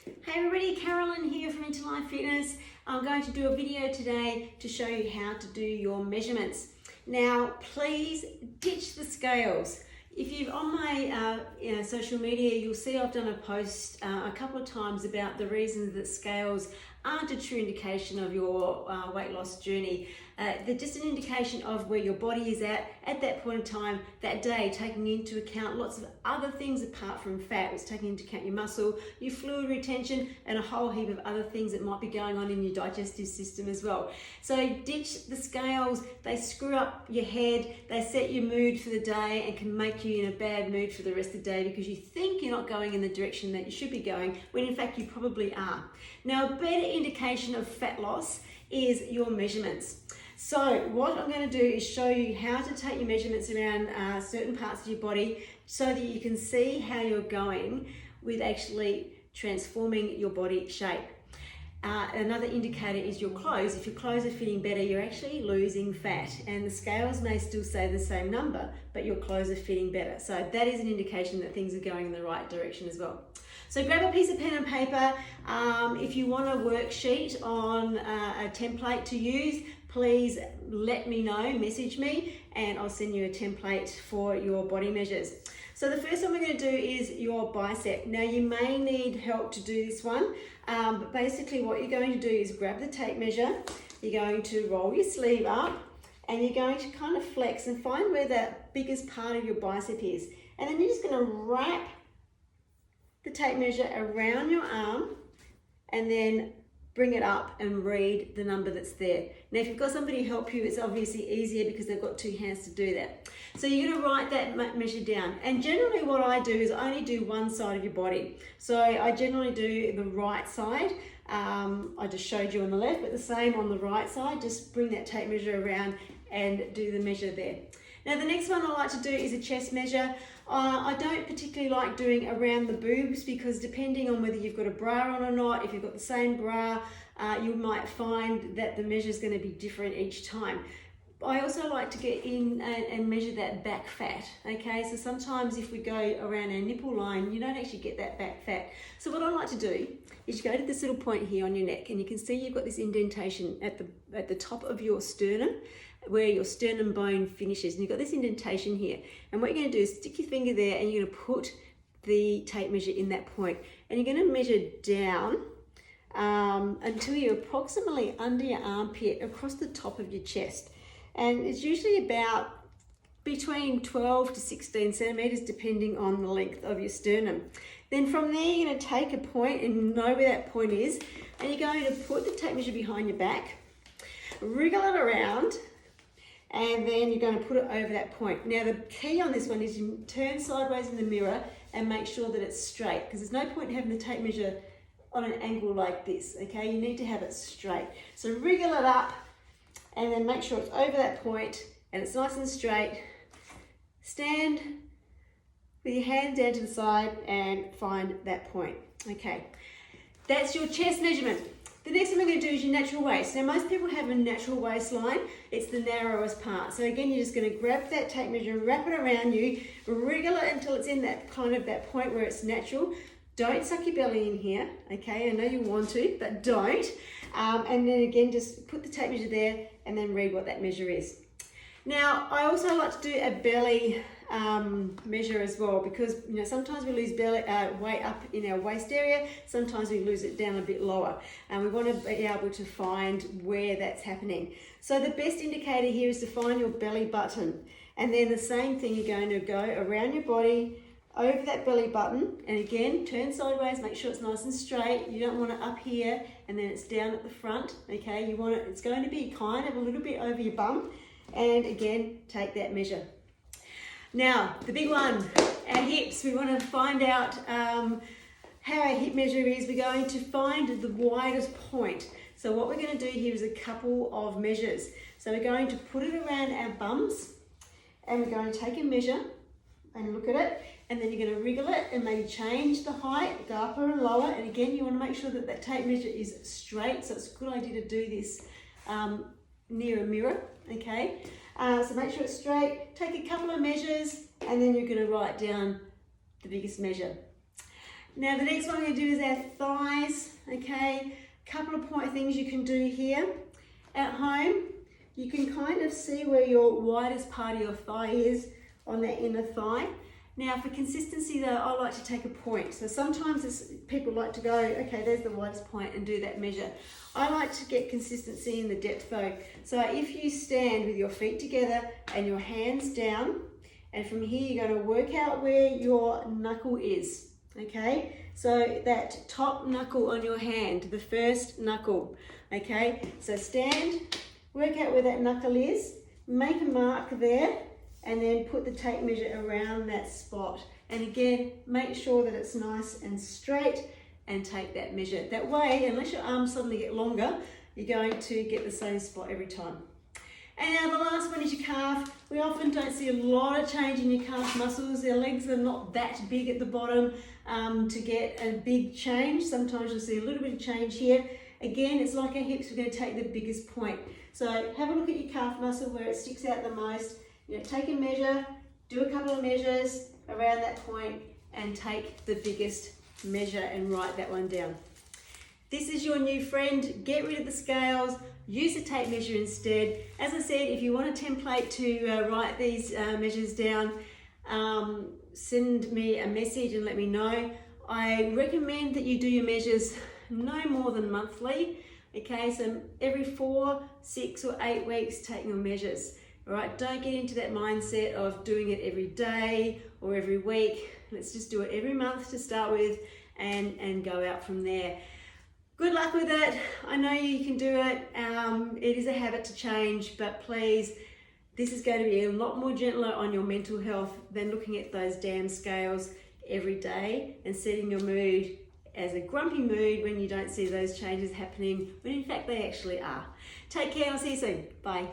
Hey everybody, Carolyn here from Into Life Fitness. I'm going to do a video today to show you how to do your measurements. Now, please ditch the scales. If you're on my social media, you'll see I've done a post a couple of times about the reasons that scales aren't a true indication of your weight loss journey. They're just an indication of where your body is at that point in time, that day, taking into account lots of other things apart from fat. It's taking into account your muscle, your fluid retention, and a whole heap of other things that might be going on in your digestive system as well. So ditch the scales. They screw up your head, they set your mood for the day and can make you in a bad mood for the rest of the day because you think you're not going in the direction that you should be going, when in fact you probably are. Now, a better indication of fat loss is your measurements. So what I'm going to do is show you how to take your measurements around certain parts of your body so that you can see how you're going with actually transforming your body shape. Another indicator is your clothes. If your clothes are fitting better, you're actually losing fat, and the scales may still say the same number, but your clothes are fitting better. So that is an indication that things are going in the right direction as well. So grab a piece of pen and paper. If you want a worksheet on a template to use, please let me know, message me, and I'll send you a template for your body measures. So the first one we're going to do is your bicep. Now you may need help to do this one, but basically what you're going to do is grab the tape measure, you're going to roll your sleeve up, and you're going to kind of flex and find where that biggest part of your bicep is. And then you're just going to wrap the tape measure around your arm and then bring it up and read the number that's there. Now, if you've got somebody help you, it's obviously easier because they've got two hands to do that. So you're going to write that measure down. And generally what I do is I only do one side of your body. So I generally do the right side. I just showed you on the left, but the same on the right side. Just bring that tape measure around and do the measure there. Now the next one I like to do is a chest measure. I don't particularly like doing around the boobs because depending on whether you've got a bra on or not, if you've got the same bra, you might find that the measure is going to be different each time. I also like to get in and measure that back fat, okay? So sometimes if we go around our nipple line, you don't actually get that back fat. So what I like to do is you go to this little point here on your neck and you can see you've got this indentation at the top of your sternum, where your sternum bone finishes, and you've got this indentation here. And what you're going to do is stick your finger there and you're going to put the tape measure in that point, and you're going to measure down until you're approximately under your armpit across the top of your chest. And it's usually about between 12 to 16 centimeters depending on the length of your sternum. Then from there you're going to take a point and know where that point is, and you're going to put the tape measure behind your back, wriggle it around, and then you're going to put it over that point. Now the key on this one is you turn sideways in the mirror and make sure that it's straight, because there's no point in having the tape measure on an angle like this, okay? You need to have it straight. So wriggle it up and then make sure it's over that point and it's nice and straight. Stand with your hands down to the side and find that point. Okay, that's your chest measurement. The next thing we're going to do is your natural waist. Now most people have a natural waistline. It's the narrowest part. So again, you're just going to grab that tape measure, wrap it around you, wriggle it until it's in that kind of that point where it's natural. Don't suck your belly in here, okay? I know you want to, but don't. And then again, just put the tape measure there and then read what that measure is. Now, I also like to do a belly measure as well, because you know sometimes we lose belly weight up in our waist area, sometimes we lose it down a bit lower, and we want to be able to find where that's happening. So the best indicator here is to find your belly button, and then the same thing, you're going to go around your body, over that belly button, and again turn sideways, make sure it's nice and straight. You don't want it up here and then it's down at the front, okay? You want it, it's going to be kind of a little bit over your bum, and again take that measure. Now the big one, our hips. We want to find out how our hip measure is. We're going to find the widest point. So what we're going to do here is a couple of measures. So we're going to put it around our bums and we're going to take a measure and look at it, and then you're going to wriggle it and maybe change the height, go upper and lower, and again you want to make sure that that tape measure is straight, so it's a good idea to do this near a mirror, okay? So make sure it's straight, take a couple of measures, and then you're going to write down the biggest measure. Now the next one we're going to do is our thighs, okay? Couple of things you can do here. At home, you can kind of see where your widest part of your thigh is on that inner thigh. Now for consistency though, I like to take a point. So sometimes people like to go, okay, there's the widest point and do that measure. I like to get consistency in the depth though. So if you stand with your feet together and your hands down, and from here you're going to work out where your knuckle is, okay? So that top knuckle on your hand, the first knuckle, okay? So stand, work out where that knuckle is, make a mark there, and then put the tape measure around that spot. And again, make sure that it's nice and straight and take that measure. That way, unless your arms suddenly get longer, you're going to get the same spot every time. And now the last one is your calf. We often don't see a lot of change in your calf muscles. Their legs are not that big at the bottom to get a big change. Sometimes you'll see a little bit of change here. Again, it's like our hips, we're going to take the biggest point. So have a look at your calf muscle where it sticks out the most. You know, take a measure, do a couple of measures around that point and take the biggest measure and write that one down. This is your new friend. Get rid of the scales, use a tape measure instead. As I said, if you want a template to write these measures down, send me a message and let me know. I recommend that you do your measures no more than monthly. Okay, so every 4, 6 or 8 weeks, take your measures. All right, don't get into that mindset of doing it every day or every week. Let's just do it every month to start with and go out from there. Good luck with it. I know you can do it. It is a habit to change, but please, this is going to be a lot more gentler on your mental health than looking at those damn scales every day and setting your mood as a grumpy mood when you don't see those changes happening, when in fact they actually are. Take care, I'll see you soon. Bye.